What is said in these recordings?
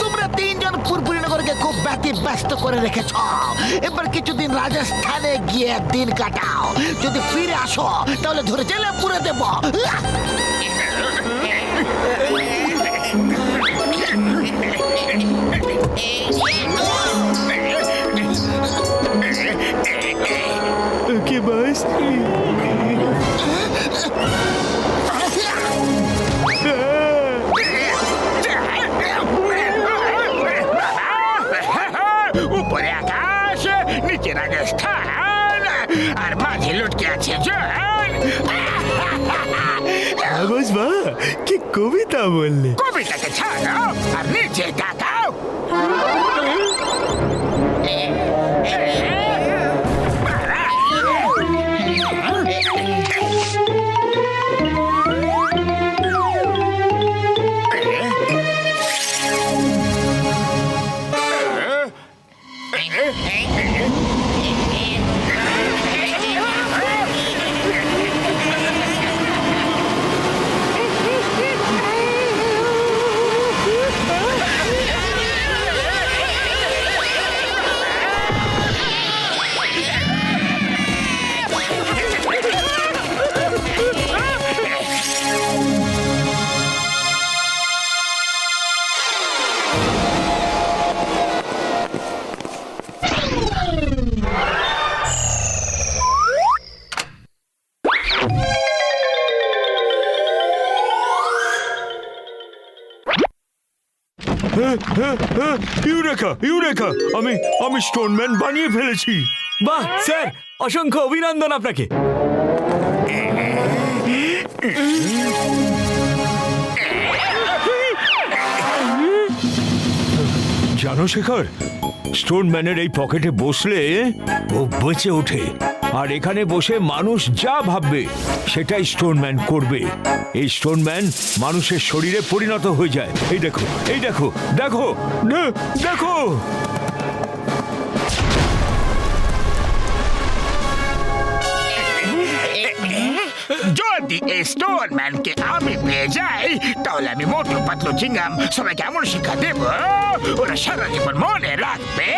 তোমরা তিনজন পুরপুরিনগরকে খুব ব্যস্ত করে রেখেছ। এবার কিছুদিন রাজস্থানে গিয়ে দিন কাটাও। যদি ফিরে আসো তাহলে ধরে জেলে পুরে দেব। ওকে বস। উপরে আকাশ, নিচে রাজস্থান, আর মাঝে লটকে আছে জল। বস বাহ, কি কবিতা বললে! কবিতাকে ছাড়ো আর নিচে তাকাও। Eureka, eureka! আমি স্টোনম্যান বানিয়ে ফেলেছি। বাহ স্যার, অসংখ্য অভিনন্দন আপনাকে। জানো শেখর, স্টোনম্যানের এই পকেটে বসলে ও বেঁচে ওঠে, আর এখানে বসে মানুষ যা ভাববে সেটাই স্টোনম্যান করবে। এই স্টোনম্যান মানুষের শরীরে পরিণত হয়ে যায়। এই দেখো, এই দেখো, দেখো, দেখো! যদি এই স্টোনম্যানকে আমি পেয়ে যাই তাহলে আমি মোটু পাতলু চিংগাম সবাইকে এমন শিক্ষা দেব ওরা সারা জীবন মনে রাখবে।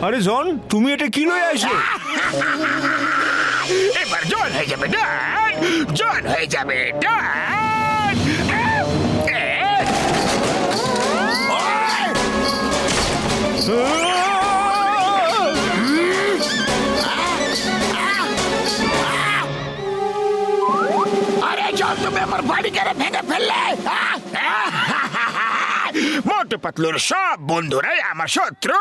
আরে জন, তুমি এটা কি লয়ে আসো? এবার জল হয়ে যাবে ডান, জল হয়ে যাবে ডান। আরে জল, তুমি আমার বাড়ি কেড়ে ভেঙে ফেললে। মোটু পাতলুর সব বন্ধুরাই আমার শত্রু,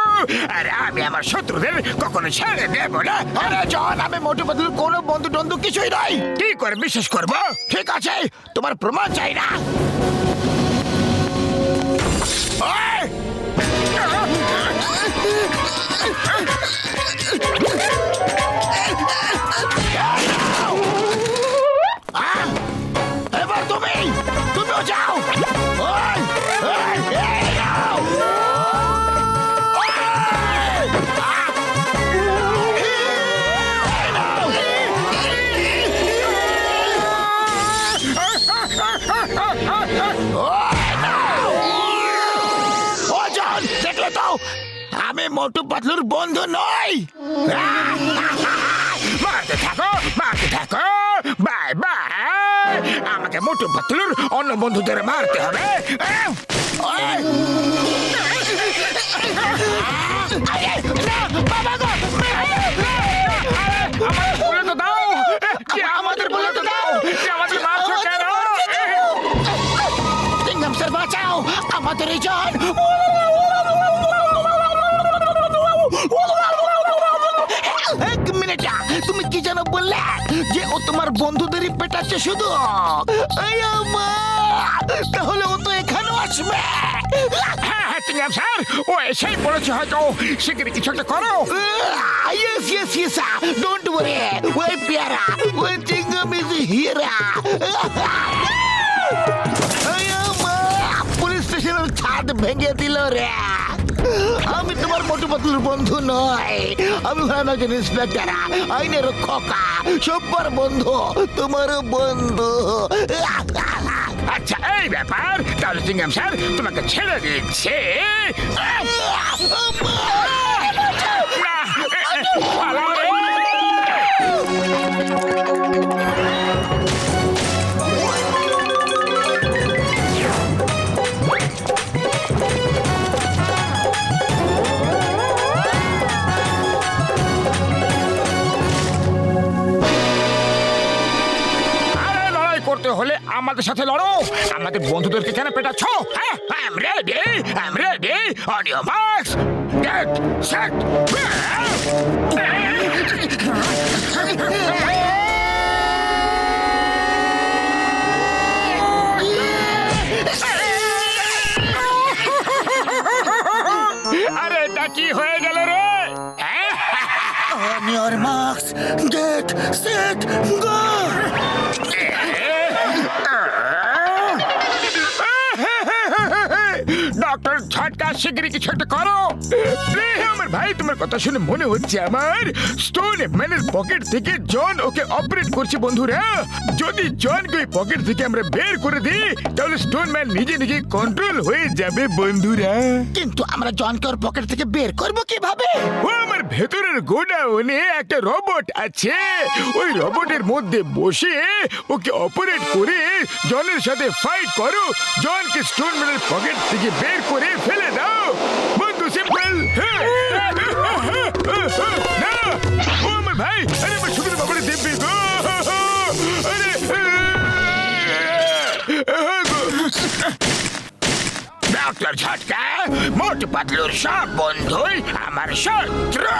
আর আমি আমার শত্রুদের কখনো ছেড়ে দেব না। আরে জন, আমি মোটু পাতলুর কোনো বন্ধু টন্ধু কিছুই নাই। কি করে বিশ্বাস করবো? ঠিক আছে, তোমার প্রমাণ চাই না। ওই! এবার তুমিও যাও। ওই! ওই! এই নাও! ওই! এই নাও! ওই নাও! ও জন, দেখলে তো আমি মোটু পাতলুর বন্ধু নই। মারতে থাকো, মারতে থাকো, বাই বাই। আমাকে মোটু পাতলুর অন্য বন্ধুদের মারতে হবে। বন্ধুদেরই পেটাচ্ছে শুধু। এই মা, তাহলে ও তো এখানেও আসবে। হ্যাঁ হ্যাঁ চিংগাম স্যার, ও এসেই পড়েছে হয়তো। শিগগিরই কিছু একটা করো। Yes, yes, yes, don't worry. ওই পেয়ারা, ওই চিংগাম ইজ হিরা। পুলিশ স্টেশনের ছাদ ভেঙে দিল রে। আমি তোমার মোটু পাতলুর বন্ধু নয়, আমি হলাম একজন ইন্সপেক্টর, আইনের খোকা, সব্বার বন্ধু, তোমারও বন্ধু। আচ্ছা এই ব্যাপার, তাহলে চিংগাম স্যার তোমাকে ছেড়ে দিচ্ছে। না, পালাও রে। আরে লড়াই করতে হলে আমাদের সাথে লড়ো। আমাদের বন্ধুদেরকে কেন পেটাচ্ছ? হ্যাঁ, I'm ready, I'm ready. On your marks, get set. আরে এটা কি হয়ে গেল রে? On your marks, get set, go! Doctor Jhatka, শিগগিরই কিছু একটা করো। রে আমার ভাই, তোমার কথা শুনে মনে হচ্ছে আমার স্টোন ম্যানের পকেট থেকে জন ওকে অপারেট করছে বন্ধুরা। যদি জনকে ওই পকেট থেকে আমরা বের করে দিই, তাহলে স্টোন ম্যান নিজে নিজে কন্ট্রোল হয়ে যাবে বন্ধুরা। কিন্তু আমরা জনকে ওর পকেট থেকে বের করব কিভাবে? ও আমার ভেতরের গোডাউনে একটা রোবট আছে, ওই রোবটের মধ্যে বসে ওকে অপারেট করে জনের সাথে ফাইট করো। জনকে স্টোন ম্যানের পকেট থেকে বের করে ফেলে দাও বন্ধু, সিম্পল। না ও আমার ভাই, আরে আমার সুন্দর বাবারে দেবী গো। আরে ডক্টর ঝটকা, মোটু পাতলুর সব বন্ধুই আমার শত্রু।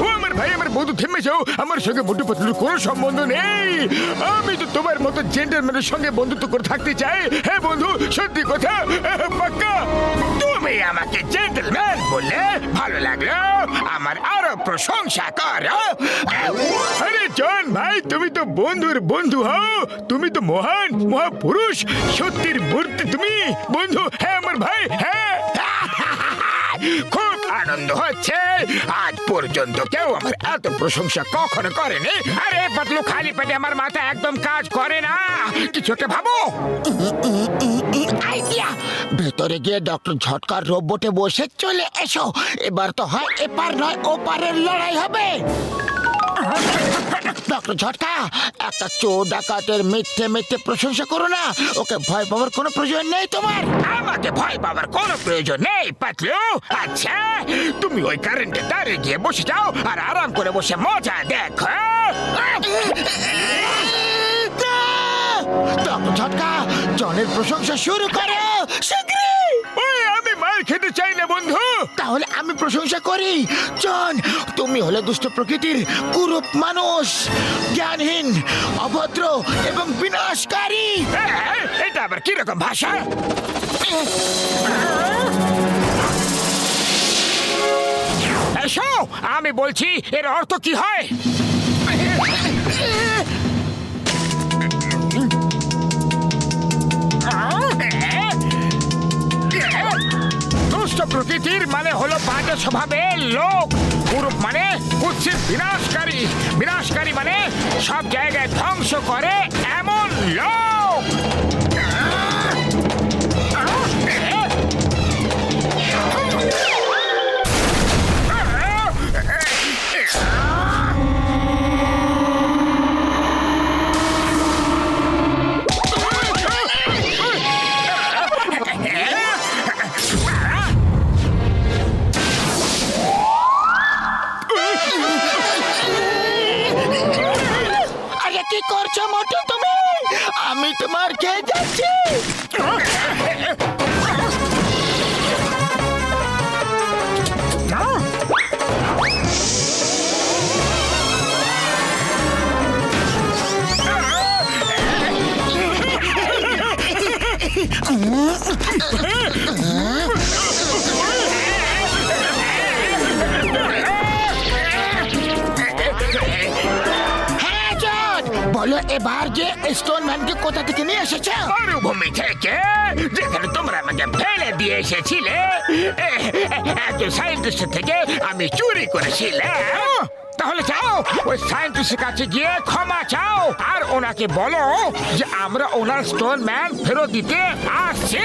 ও আমার ভাই, আমার বন্ধু থেমে যাও, আমার সঙ্গে মোটু পাতলুর কোনো সম্বন্ধ নেই। আমি তো তোমার মতো জেন্টলম্যানের সঙ্গে বন্ধুত্ব করে থাকতে চাই। হ্যাঁ বন্ধু, সত্যি কথা, পাক্কা। তুমি আমাকে জেন্টলম্যান বললে ভালো লাগলো, আমার আরো প্রশংসা করো। আরে জন ভাই, তুমি তো বন্ধুর বন্ধু হও, তুমি তো মহান মহাপুরুষ, সত্যির মূর্তি তুমি বন্ধু। হ্যাঁ আমার ভাই, হ্যাঁ। খুব আনন্দ হচ্ছে, আজ পর্যন্ত কেউ আমার এত প্রশংসা কখনো করেনি। আরে পাতলু, খালি পেটে আমার মাথা একদম কাজ করে না, কিছু একটা ভাবো। আইডিয়া! ভেতরে গিয়ে ডক্টর ঝটকার রোবটে বসে চলে এসো। এবার তো হয় এপার নয় ওপারের লড়াই হবে। ডক্টর ঝটকা, একটা চোর ডাকাতের মিথ্যে মিথ্যে প্রশংসা করো না। ওকে ভয় পাওয়ার কোনো প্রয়োজন নেই তোমার। আমাকে ভয় পাওয়ার কোনো প্রয়োজন নেই পাতলু। আচ্ছা, তুমি ওই কারেন্টের দ্বারে গিয়ে বসে যাও আর আরাম করে বসে মজা দেখো। ডক্টর ঝটকা, জনের প্রশংসা শুরু করো শীঘ্রই। ওই আমি মার খেতে চাই না বন্ধু। তাহলে আমি প্রশংসা করি। জন, তুমি হলে দুষ্ট প্রকৃতির কুরূপ মানুষ, জ্ঞানহীন, অভদ্র এবং বিনাশকারী। এটা আবার কিরকম ভাষা? এসো, আমি বলছি এর অর্থ কি হয়। দুষ্ট প্রকৃতির মানে হলো বাজে স্বভাবের লোক, কুরূপ মানে কুৎসিত বিনাশকারী, বিনাশকারী মানে সব জায়গায় ধ্বংস করে এমন লোক। আরে কি করছো মোটু তুমি? আমি তোমার খেয়ে যাচ্ছি। বলো এবার যে স্টোন ম্যানকে কোথা থেকে নিয়ে এসেছো? মরুভূমি থেকে, যেখানে তোমরা আমাকে ফেলে দিয়ে এসেছিলে, একজন সায়েন্টিস্ট থেকে আমি চুরি করেছিলাম। তাহলে যাও ওই সায়েন্টিস্টের কাছে গিয়ে ক্ষমা চাও, আর ওনাকে বলো যে আমরা ওনার স্টোন ম্যান ফেরত দিতে আসছি।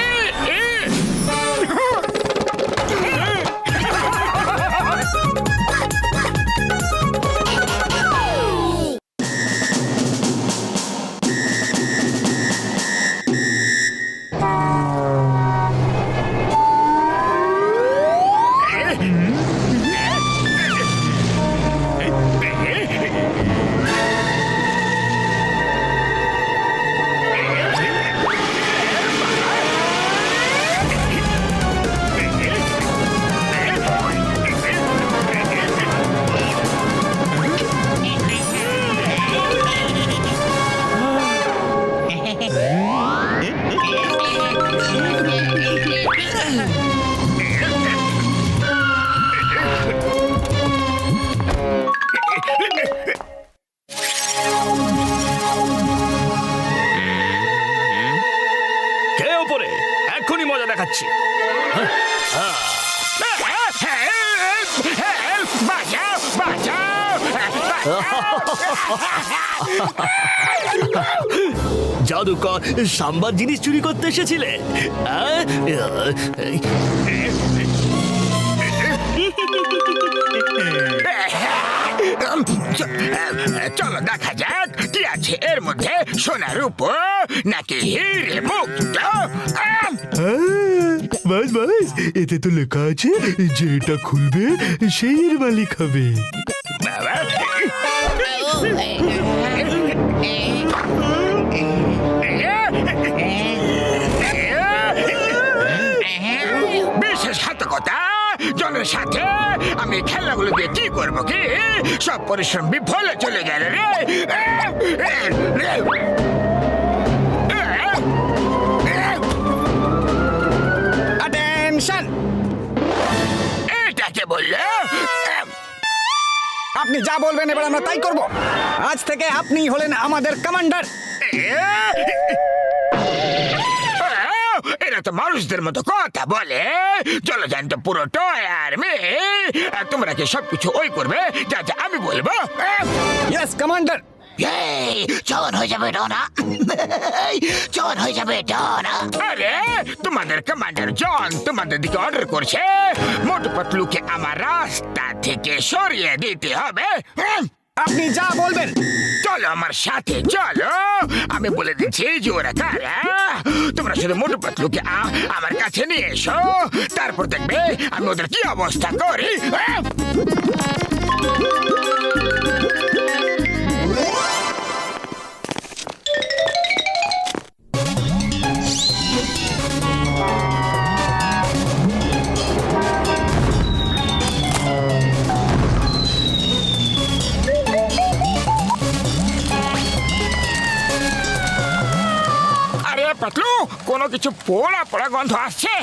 কে ওপরে? এক্ষুনি মজা দেখাচ্ছি। বাঁচাও, বাঁচাও! জাদুকর সাম্বার জিনিস চুরি করতে এসেছিলে? চলো দেখা যাক কি আছে এর মধ্যে, সোনার উপর নাকি হিরে মুক্ত। বাস বাস, এতে তো লেখা আছে যে এটা খুলবে সেই এর মালিক হবে। বাবা, বিশ্বাসঘাতকতা জনের সাথে আমি খেলাগুলো দিয়ে কি করবো? কি সব পরিশ্রম বিফলে চলে গেল রে। অ্যাটেনশন! এটাকে বললো আপনি যা বলবেন এবার আমরা তাই করব। আজ থেকে আপনি হলেন আমাদের কমান্ডার। এরা তো মানুষদের মতো কথা বলে। জলজান্ত পুরো টয় আর মেয়ে, তোমরা কি সবকিছু ওই করবে যা যা আমি বলবো? Yes commander. জন হয়ে যাবে ডনা, জন হয়ে যাবে ডনা। আরে তোমাদের কমান্ডার জন তোমাদের দিকে অর্ডার করছে মোটু পাতলুকে আমার রাস্তা থেকে সরিয়ে দিতে হবে। আপনি যা বলবেন। চলো আমার সাথে চলো, আমি বলে দিচ্ছি যে ওরা কারা। তোমরা শুধু মোটু পাতলুকে আমার কাছে নিয়ে এসো, তারপর দেখবে আমি ওদের কি অবস্থা করি। আরে পাতলু, কোনো কিছু পোড়া পোড়া গন্ধ আসছে।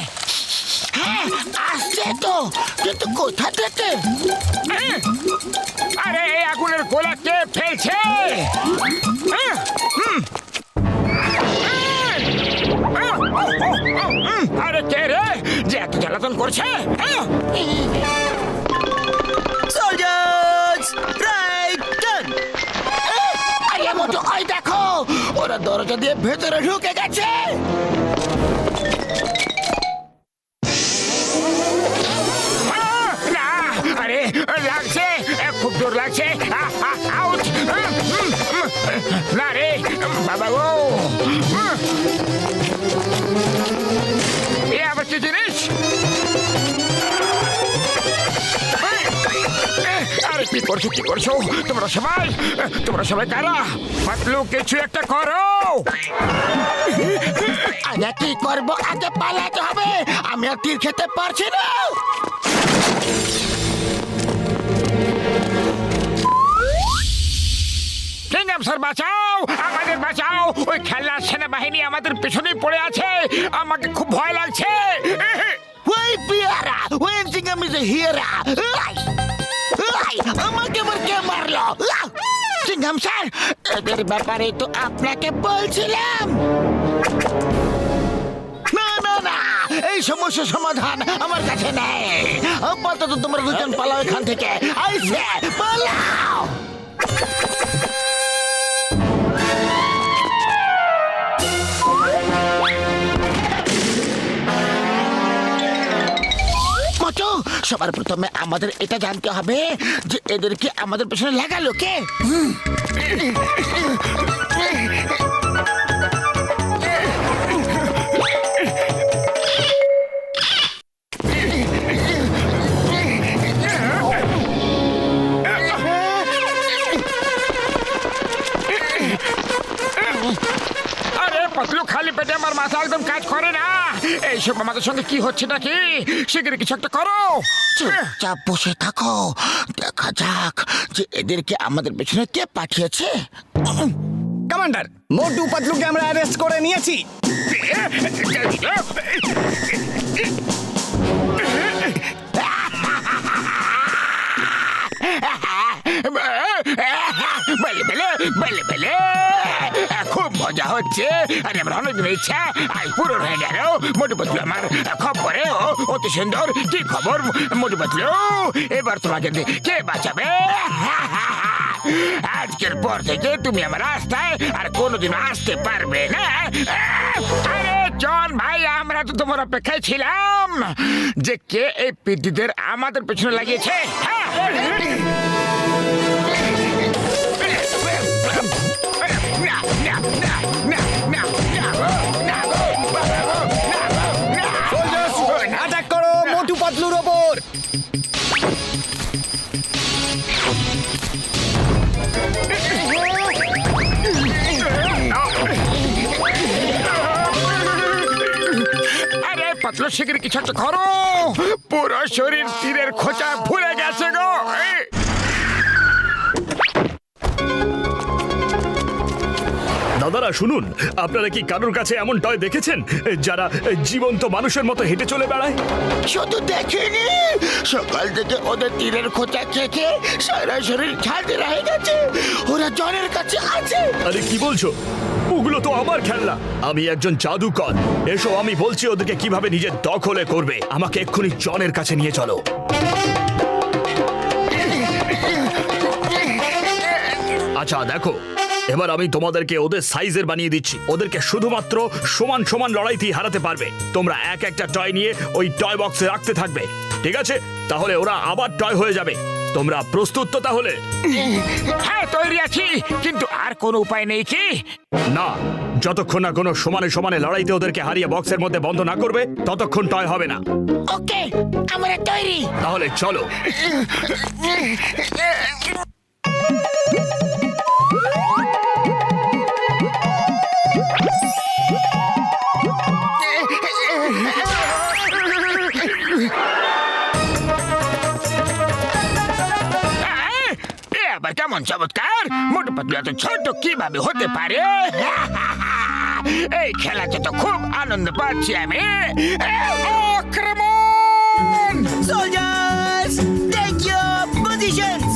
হ্যাঁ আসছে তো, কিন্তু কোথা থেকে? আরে এই আগুনের গোলা কে ফেলছে? আরে কে রে যে এত জ্বালাতন করছে? আরে মোটু, ওই দেখো, ওরা দরজা দিয়ে ভেতরে ঢুকে গেছে। না, আরে লাগছে, খুব জোর লাগছে। আউট! না রে বাবা গো, এ আবার কি জিনিস? আরে কি করছো, কি করছো তোমরা সবাই কারা? পাতলু কিছু একটা করো। আগে কি করবো? আগে পালাতে হবে, আমি আর তীর খেতে পারছি না। কিংডম স্যার বাঁচাও, আমাদের বাঁচাও, ওই খেলার সেনাবাহিনী আমাদের পেছনেই পড়ে আছে, আমাকে খুব ভয় লাগছে। ওই পিয়ারা, ওই সিঙ্গাম ইজ হিয়ারা। আমাকে আবার কে মারলো? সিংহ প্রধান স্যার, এদের ব্যাপারে তো আপনাকে বলছিলাম। না না না, এই সমস্যার সমাধান আমার কাছে নেই। আপাতত তোমরা দুজন পালাও এখান থেকে। আইসে পালাও। মোটু, সবার প্রথমে আমাদের এটা জানতে হবে যে এদেরকে আমাদের পেছনে লাগালো কে। আরে পাতলু, খালি পেটে আমার মাথা একদম কাজ করে না। এইসব আমাদের সঙ্গে কি হচ্ছে নাকি? শিগগিরই কিছু একটা করো। চুপচাপ বসে থাকো, দেখা যাক যে এদেরকে আমাদের পেছনে কে পাঠিয়েছে। কমান্ডার, মোটু পাতলুকে আমরা অ্যারেস্ট করে নিয়েছি। বলে বলে বলে বলে, খুব মজা হচ্ছে। আরে আমার অনেকদিন ইচ্ছা আজ পূরণ হয়ে গেল। মোটু পাতলু আমার খবরে অতি সুন্দর। কি খবর মোটু পাতলু? এবার তোমাকে কে বাঁচাবে? আজকের পর থেকে তুমি আমার রাস্তায় আর কোনোদিন আসতে পারবে না। আরে জন ভাই, আমরা তো তোমার অপেক্ষায় ছিলাম যে কে এই পিদ্দিদের আমাদের পেছনে লাগিয়েছে। অ্যাটাক করো মোটু পাতলুর ওপর। আরে পাতলু, শিগগির কিছু একটা করো। পুরো শরীর তীরের খোঁচা ভুলে গেছে গো। দাদারা শুনুন, আপনারা কি কারোর কাছে এমন টয় দেখেছেন যারা জীবন্ত মানুষের মতো হেঁটে চলে বেড়ায়? শুধু দেখিনি, সকাল থেকে ওদের তীরের খোঁচা খেয়ে সারা শরীর ঝাঁঝরা হয়ে গেছে। ওরা জনের কাছে আছে। আরে কি বলছো? ওগুলো তো আমার খেলনা। আমি একজন জাদুকর। এসো, আমি বলছি ওদেরকে কিভাবে নিজের দখলে করবে। আমাকে এক্ষুনি জনের কাছে নিয়ে চলো। আচ্ছা দেখো, এবার আমি তোমাদেরকে ওদের সাইজের বানিয়ে দিচ্ছি। ওদেরকে শুধুমাত্র সমান সমান লড়াইতেই হারাতে পারবে। তোমরা এক একটা টয় নিয়ে ওই টয় বক্সে রাখতে থাকবে, ঠিক আছে? তাহলে ওরা আবার টয় হয়ে যাবে। তোমরা প্রস্তুত তো তাহলে? হ্যাঁ, তৈরি আছি, কিন্তু আর কোনো উপায় নেই কি? না, যতক্ষণ না কোনো সমানে সমানে লড়াইতে ওদেরকে হারিয়ে বক্সের মধ্যে বন্ধ না করবে, ততক্ষণ টয় হবে না। ওকে, আমরা তৈরি। তাহলে চলো। আবার কেমন চমৎকার! মোটু পাতলু এত ছোট কিভাবে হতে পারে? এই খেলাতে তো খুব আনন্দ পাচ্ছি আমি। আক্রমণ! Soldiers, take your positions!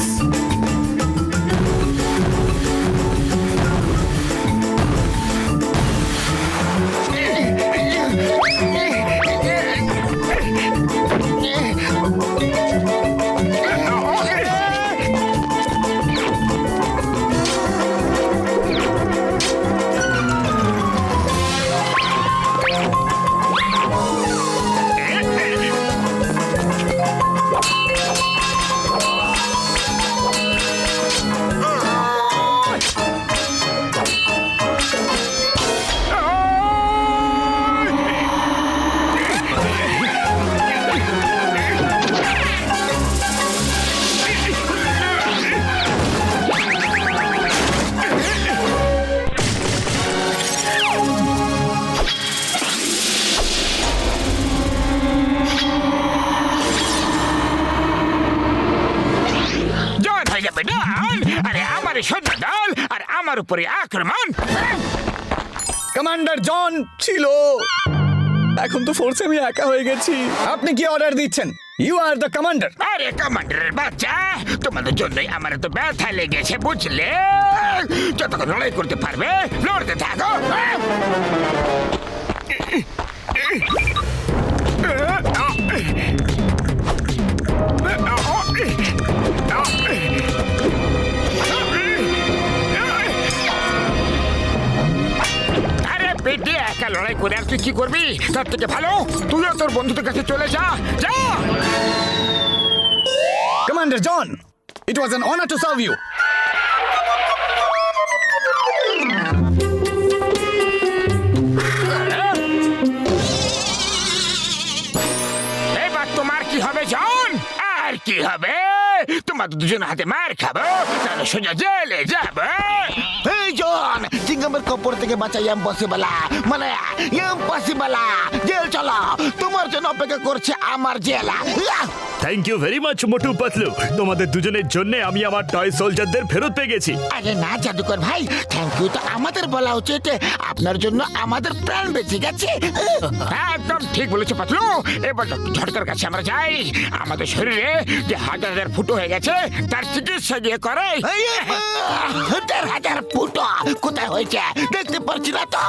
সৈন্য দল আর আমার উপরে আক্রমণ। কমান্ডার জন ছিল, এখন তো ফোর্সে আমি একা হয়ে গেছি। আপনি কি অর্ডার দিচ্ছেন? You are the commander. আরে কমান্ডারের বাচ্চা, তোমাদের জন্যই আমার তো ব্যথা লেগেছে, বুঝলে? যতক্ষণ লড়াই করতে পারবে লড়তে থাকো। আরে পেটে একা লড়াই করে আর তুই কি করবি? তার থেকে ভালো তুইও তোর বন্ধুদের কাছে চলে যা, যা। Commander John, it was an honour to serve you. এবার তোমার কি হবে জন? আর কি হবে? তোমার দুজন হাতে মার খাবো, তাহলে সোজা জেলে যাবে। এই জন, চিংগামের কপর থেকে বাঁচা ইম্পসিবল, মানে ইম্পসিবল। জেল চলো, তোমার জন্য অপেক্ষা করছে আমার jail. Thank you very much Motu Patlu, তোমাদের দুজনের জন্য আমি আমার টয় সোলজারদের ফেরত পেয়ে গেছি। আরে না জাদুকর ভাই, থ্যাংক ইউ তো আমাদের বলা উচিত। আপনার জন্য আমাদের প্রাণ বেঁচে গেছে। একদম ঠিক বলেছো পাতলু। এবার ঝটকার কাছে আমরা যাই, আমাদের শরীরে যে হাজার হাজার ফুটো হয়ে গেছে তার চিকিৎসা গিয়ে করে। এই, 1000 ফুটো কোথায় হয়েছে দেখতে পাচ্ছি না তো।